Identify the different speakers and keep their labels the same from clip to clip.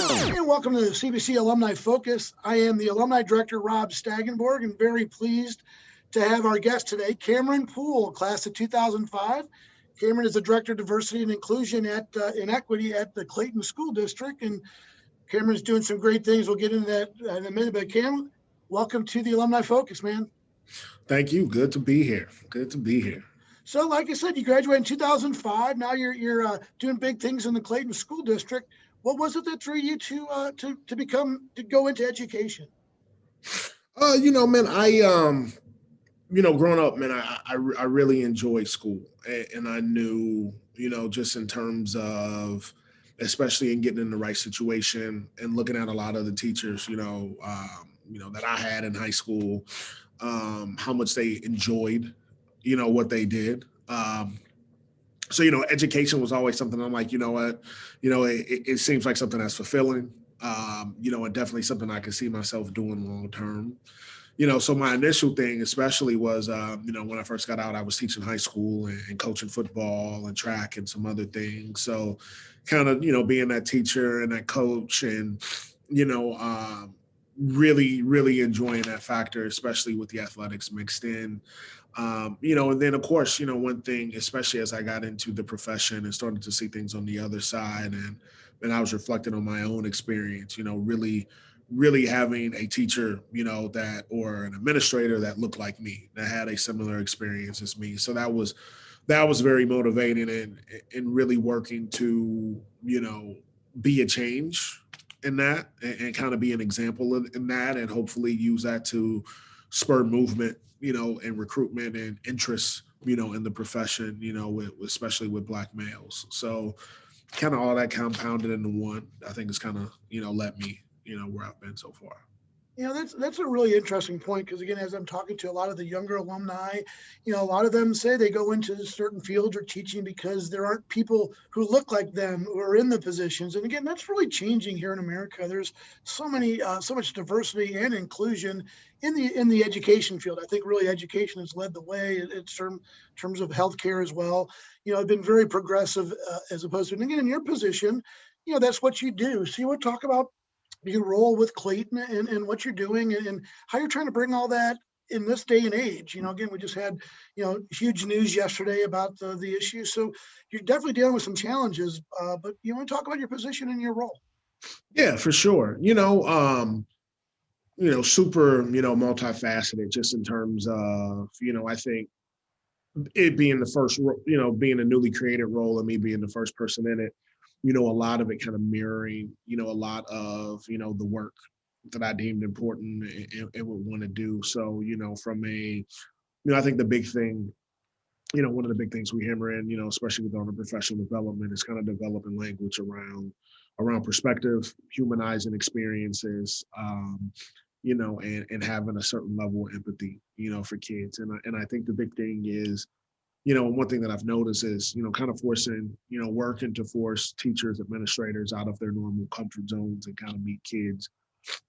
Speaker 1: And welcome to the CBC Alumni Focus. I am the Alumni Director, Rob Stagenborg, and very pleased to have our guest today, Cameron Poole, class of 2005. Cameron is the Director of Diversity and Inclusion at Inequity at the Clayton School District, and Cameron's doing some great things. We'll get into that in a minute, but Cam, welcome to the Alumni Focus, man.
Speaker 2: Thank you. Good to be here. Good to be here.
Speaker 1: So, like I said, you graduated in 2005. Now you're doing big things in the Clayton School District. What was it that drew you to go into education?
Speaker 2: Man, growing up, man, I really enjoyed school, and I knew, just in terms of, especially in getting in the right situation and looking at a lot of the teachers, that I had in high school, how much they enjoyed, what they did. So education was always something I'm like, you know what, it seems like something that's fulfilling, and definitely something I can see myself doing long term. So my initial thing especially was, when I first got out, I was teaching high school and coaching football and track and some other things. So kind of, being that teacher and that coach and, really, really enjoying that factor, especially with the athletics mixed in. And then of course, one thing, especially as I got into the profession and started to see things on the other side and I was reflecting on my own experience, really having a teacher, that or an administrator that looked like me, that had a similar experience as me. So that was very motivating and really working to, be a change in that and kind of be an example in that and hopefully use that to spur movement, and recruitment and interest, in the profession, especially with Black males. So kind of all that compounded into one, I think is kind of, led me, where I've been so far.
Speaker 1: That's a really interesting point because again, as I'm talking to a lot of the younger alumni, a lot of them say they go into certain fields or teaching because there aren't people who look like them who are in the positions. And again, that's really changing here in America. There's so much diversity and inclusion in the education field. I think really education has led the way in terms of healthcare as well. It's been very progressive as opposed to, and again, in your position, that's what you do. So you would talk about your role with Clayton and what you're doing and how you're trying to bring all that in this day and age. Again, we just had, huge news yesterday about the issue. So you're definitely dealing with some challenges, but you want to talk about your position and your role.
Speaker 2: Yeah, for sure. Super, multifaceted just in terms of, I think it being the first, being a newly created role and me being the first person in it, a lot of it kind of mirroring, a lot of, the work that I deemed important and would want to do. So, from I think the big thing, one of the big things we hammer in, especially with on the professional development is kind of developing language around perspective, humanizing experiences, and having a certain level of empathy, for kids. And I think the big thing is, and one thing that I've noticed is, kind of forcing, working to force teachers, administrators out of their normal comfort zones and kind of meet kids,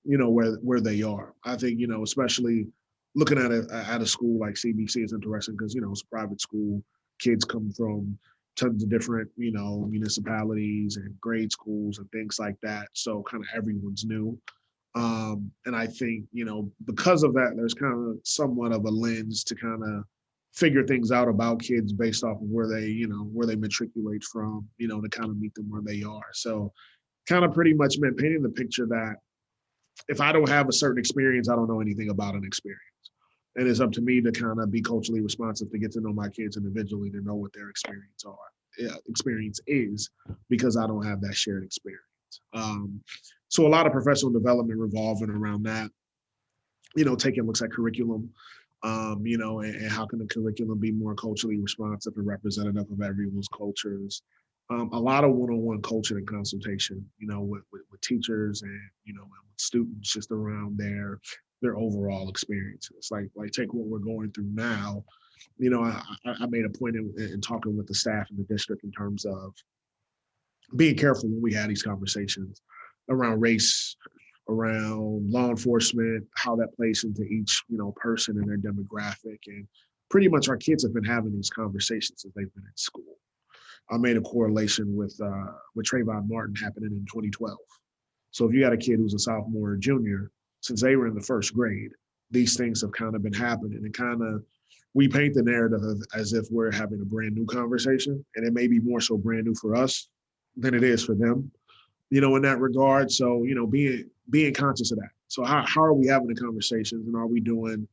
Speaker 2: where they are. I think, especially looking at it at a school like CBC is interesting because, it's a private school. Kids come from tons of different, municipalities and grade schools and things like that. So kind of everyone's new. And I think, because of that, there's kind of somewhat of a lens to kind of figure things out about kids based off of where they matriculate from, to kind of meet them where they are. So kind of pretty much meant painting the picture that if I don't have a certain experience, I don't know anything about an experience. And it's up to me to kind of be culturally responsive to get to know my kids individually, to know what their experience is, because I don't have that shared experience. So a lot of professional development revolving around that, taking looks at curriculum, and how can the curriculum be more culturally responsive and representative of everyone's cultures. A lot of one-on-one coaching and consultation, with teachers and, and with students just around their overall experiences. Like take what we're going through now. I made a point in talking with the staff in the district in terms of being careful when we had these conversations around race, around law enforcement, how that plays into each, person and their demographic. And pretty much our kids have been having these conversations since they've been in school. I made a correlation with Trayvon Martin happening in 2012. So if you got a kid who's a sophomore or junior, since they were in the first grade, these things have kind of been happening, and kind of we paint the narrative as if we're having a brand new conversation, and it may be more so brand new for us than it is for them, in that regard. So, being conscious of that. So how are we having the conversations, and are we doing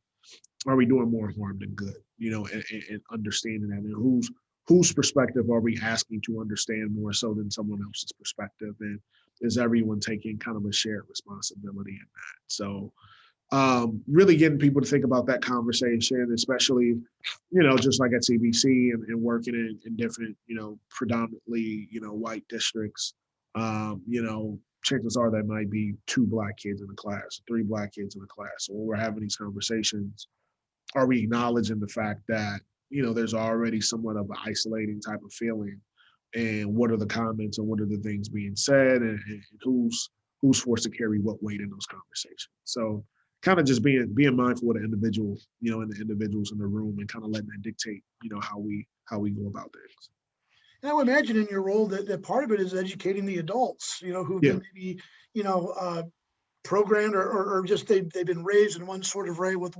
Speaker 2: more harm than good, and understanding that, and whose perspective are we asking to understand more so than someone else's perspective, and is everyone taking kind of a shared responsibility in that? So really getting people to think about that conversation, especially, just like at CBC and working in different, predominantly, white districts, chances are there might be 2 Black kids in the class, 3 Black kids in the class. So when we're having these conversations, are we acknowledging the fact that, there's already somewhat of an isolating type of feeling, and what are the comments and what are the things being said, and who's forced to carry what weight in those conversations. So kind of just being mindful of the individual, and the individuals in the room, and kind of letting that dictate, how we go about things.
Speaker 1: And I would imagine in your role that part of it is educating the adults, who've
Speaker 2: Yeah.
Speaker 1: been maybe, programmed or just they've been raised in one sort of way with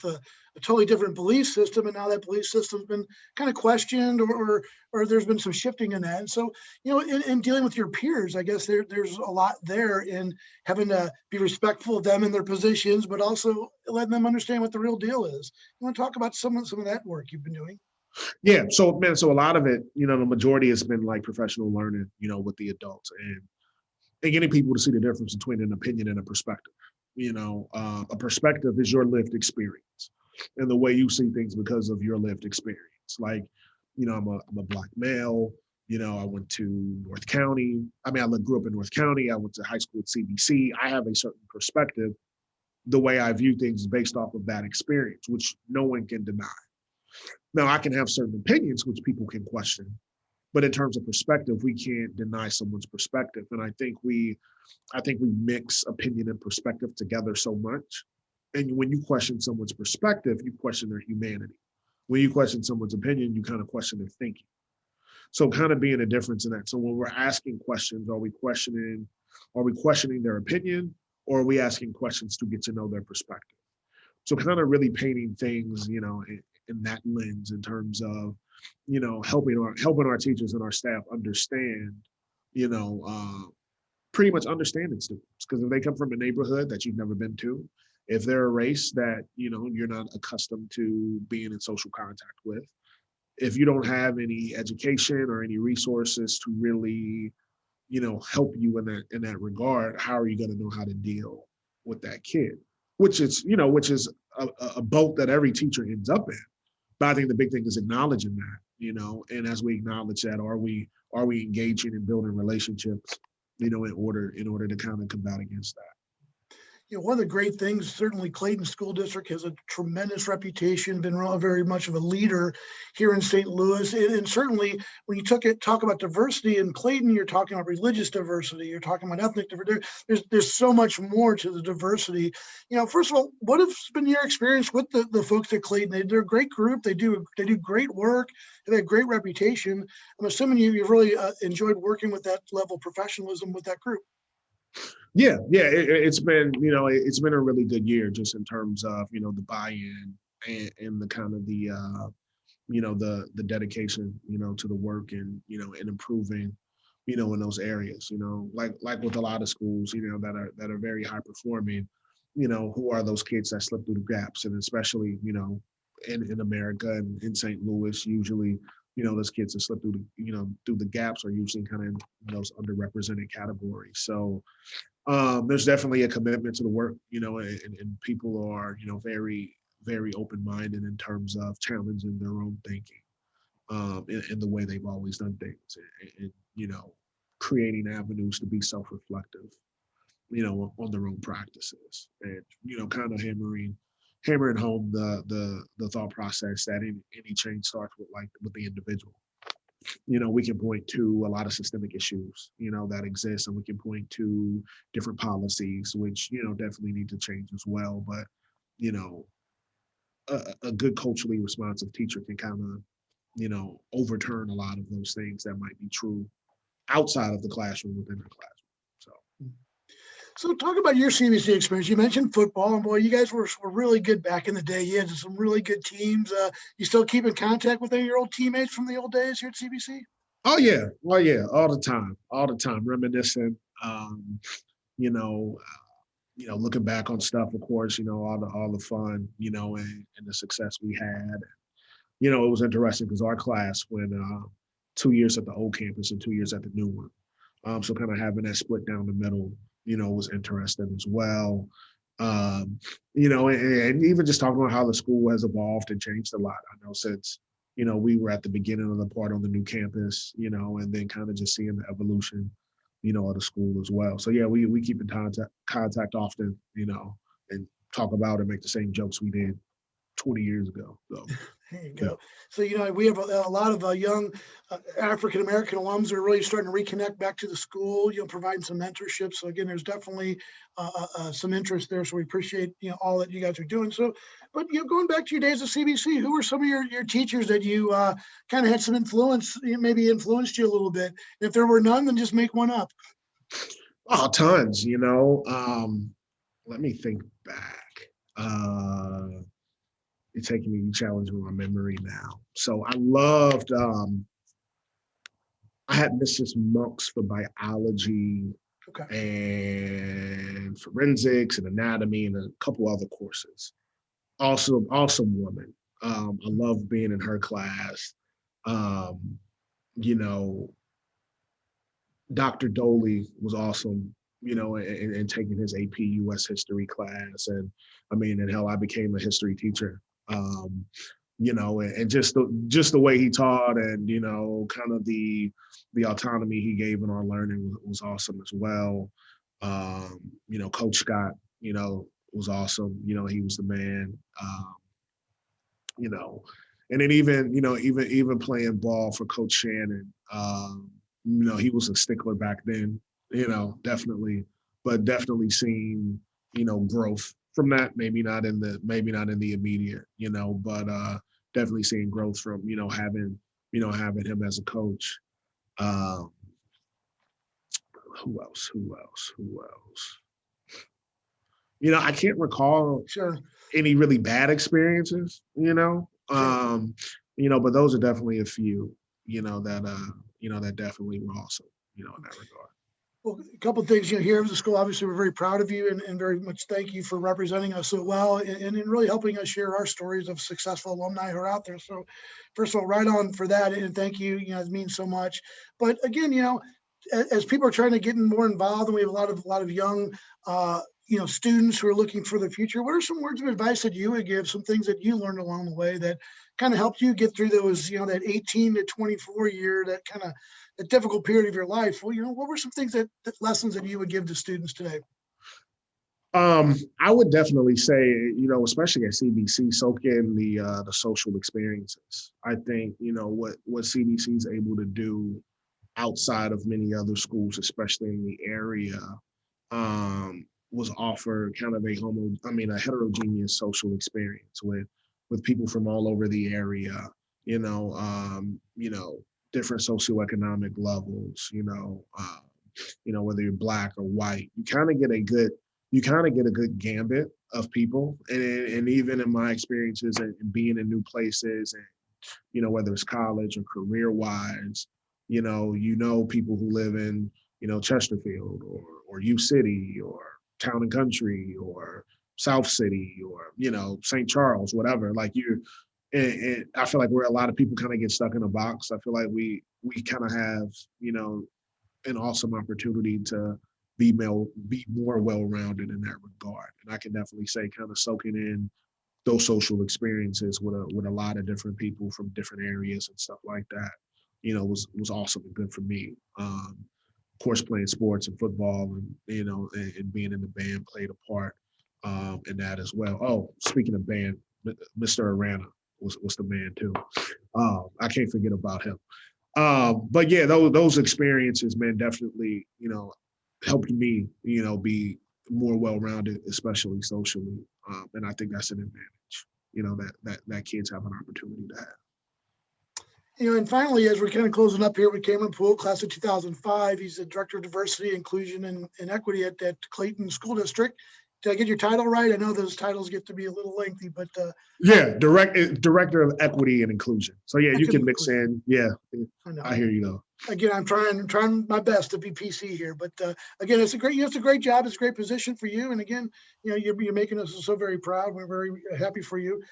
Speaker 1: a totally different belief system, and now that belief system's been kind of questioned, or there's been some shifting in that. And so, in dealing with your peers, I guess there's a lot there in having to be respectful of them in their positions, but also letting them understand what the real deal is. You want to talk about some of that work you've been doing?
Speaker 2: Yeah. So, man, so a lot of it, the majority has been like professional learning, with the adults, and getting people to see the difference between an opinion and a perspective. A perspective is your lived experience and the way you see things because of your lived experience. Like, I'm a Black male. I went to North County. I grew up in North County. I went to high school at CBC. I have a certain perspective. The way I view things is based off of that experience, which no one can deny. Now, I can have certain opinions, which people can question, but in terms of perspective, we can't deny someone's perspective. And I think we mix opinion and perspective together so much. And when you question someone's perspective, you question their humanity. When you question someone's opinion, you kind of question their thinking. So kind of being a difference in that. So when we're asking questions, are we questioning their opinion, or are we asking questions to get to know their perspective? So kind of really painting things, in that lens, in terms of, helping our teachers and our staff understand, pretty much understanding students. Because if they come from a neighborhood that you've never been to, if they're a race that, you're not accustomed to being in social contact with, if you don't have any education or any resources to really, help you in that regard, how are you going to know how to deal with that kid? Which is a boat that every teacher ends up in. But I think the big thing is acknowledging that, and as we acknowledge that, are we engaging and building relationships, in order to kind of combat against that.
Speaker 1: One of the great things, certainly Clayton School District has a tremendous reputation, been very much of a leader here in St. Louis. And certainly when you talk about diversity in Clayton, you're talking about religious diversity, you're talking about ethnic diversity. There's so much more to the diversity. First of all, what has been your experience with the folks at Clayton? They're a great group. They do great work. They have a great reputation. I'm assuming you've really enjoyed working with that level of professionalism with that group.
Speaker 2: Yeah, it's been a really good year, just in terms of the buy-in, and the kind of the dedication to the work, and and improving in those areas, like with a lot of schools that are very high performing, who are those kids that slip through the gaps, and especially in America and in St. Louis, usually those kids that slip through the gaps are usually kind of in those underrepresented categories. So there's definitely a commitment to the work, and people are, very, very open-minded in terms of challenging their own thinking, in the way they've always done things, and creating avenues to be self-reflective, on their own practices, and, kind of hammering home the thought process that any change starts with the individual. We can point to a lot of systemic issues, that exist, and we can point to different policies, which, definitely need to change as well. But, a good culturally responsive teacher can kind of, overturn a lot of those things that might be true outside of the classroom within the classroom. So.
Speaker 1: So talk about your CBC experience. You mentioned football, and boy, you guys were really good back in the day. You had some really good teams. You still keep in contact with any of your old teammates from the old days here at CBC?
Speaker 2: Oh yeah, all the time, reminiscing. You know, looking back on stuff, of course, all the fun, and the success we had. It was interesting because our class went 2 years at the old campus and 2 years at the new one. So kind of having that split down the middle, was interesting as well. And even just talking about how the school has evolved and changed a lot. I know since, we were at the beginning of the part on the new campus, and then kind of just seeing the evolution, of the school as well. So yeah, we keep in contact often, and talk about and make the same jokes we did 20 years ago. So
Speaker 1: There you
Speaker 2: yeah.
Speaker 1: go. So, we have a lot of young African American alums that are really starting to reconnect back to the school, providing some mentorship. So, again, there's definitely some interest there. So, we appreciate, all that you guys are doing. So, but, going back to your days at CBC, who were some of your teachers that you kind of had some influence, maybe influenced you a little bit? If there were none, then just make one up.
Speaker 2: Oh, tons, let me think back. You're taking me challenging my memory now. So I had Mrs. Monks for biology
Speaker 1: Okay.
Speaker 2: and forensics and anatomy and a couple other courses. Also, awesome woman. I loved being in her class. Um, you know, Dr. Doley was awesome, and taking his AP US history class. And I mean, and hell, I became a history teacher. Um, and just the way he taught and, kind of the autonomy he gave in our learning was awesome as well. Coach Scott, was awesome. He was the man. You know, and then even playing ball for Coach Shannon, he was a stickler back then, definitely, but definitely seeing, growth from that. Maybe not in the immediate, but definitely seeing growth from, having him as a coach. Um, who else? Who else? Who else? I can't recall
Speaker 1: Sure.
Speaker 2: any really bad experiences,
Speaker 1: Sure.
Speaker 2: but those are definitely a few, that definitely were awesome, in that regard.
Speaker 1: Well, a couple of things, here at the school, obviously, we're very proud of you and very much thank you for representing us so well and in really helping us share our stories of successful alumni who are out there. So, first of all, right on for that. And thank you. It means so much. But again, as people are trying to get more involved, and we have a lot of young, students who are looking for the future. What are some words of advice that you would give? Some things that you learned along the way that kind of helped you get through those, that 18 to 24 year, that kind of a difficult period of your life. Well, what were some things that lessons that you would give to students today?
Speaker 2: I would definitely say, especially at CBC, soak in the social experiences. I think, what CBC is able to do outside of many other schools, especially in the area, was offer kind of a heterogeneous social experience with people from all over the area, you know, um, you know, different socioeconomic levels, whether you're black or white, you kind of get a good gambit of people. And even in my experiences and being in new places and, whether it's college or career wise, people who live in, Chesterfield or U City or Town and Country or South City or, St. Charles, whatever. Like and I feel like where a lot of people kind of get stuck in a box. I feel like we kind of have, an awesome opportunity to be more well-rounded in that regard. And I can definitely say kind of soaking in those social experiences with a lot of different people from different areas and stuff like that, was awesome and good for me. Of course, playing sports and football and, and being in the band played a part in that as well. Oh, speaking of band, Mr. Arana was the man too. I can't forget about him. But yeah, those experiences, man, definitely, helped me, be more well-rounded, especially socially. And I think that's an advantage, that kids have an opportunity to have.
Speaker 1: And finally, as we're kind of closing up here with Cameron Poole, class of 2005, he's the Director of Diversity, Inclusion, and Equity at Clayton School District. Did I get your title right? I know those titles get to be a little lengthy, but
Speaker 2: yeah, Director of Equity and Inclusion. So yeah, you can mix in. Yeah, I hear you though.
Speaker 1: Again, I'm trying my best to be PC here, but again, it's a great job. It's a great position for you. And again, you're making us so very proud. We're very happy for you.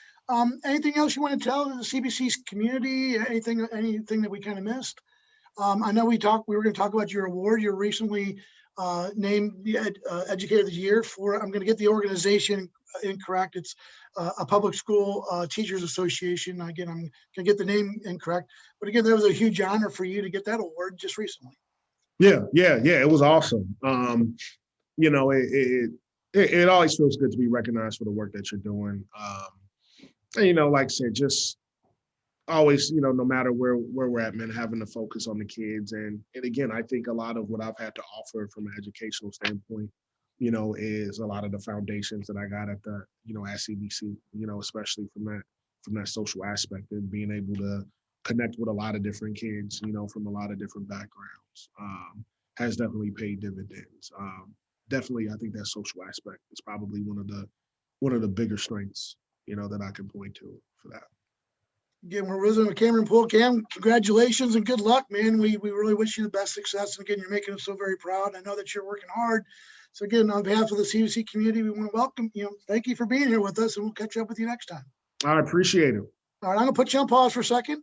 Speaker 1: Anything else you want to tell the CBC's community? Anything that we kind of missed? I know we were going to talk about your award. You're recently named the Educator of the Year for, I'm going to get the organization incorrect. It's a public school teachers association. Again, I'm going to get the name incorrect, but again, that was a huge honor for you to get that award just recently.
Speaker 2: Yeah. It was awesome. It always feels good to be recognized for the work that you're doing. And, like I said, just always, no matter where we're at, man, having to focus on the kids. And again, I think a lot of what I've had to offer from an educational standpoint, is a lot of the foundations that I got at at CBC, especially from that social aspect and being able to connect with a lot of different kids, from a lot of different backgrounds, has definitely paid dividends. Definitely, I think that social aspect is probably one of the bigger strengths, that I can point to for that.
Speaker 1: Again, we're visiting with Cameron Poole. Cam, congratulations and good luck, man. We really wish you the best success. And again, you're making us so very proud. I know that you're working hard. So again, on behalf of the CBC community, we want to welcome you. Thank you for being here with us, and we'll catch up with you next time.
Speaker 2: I appreciate it.
Speaker 1: All right, I'm going to put you on pause for a second.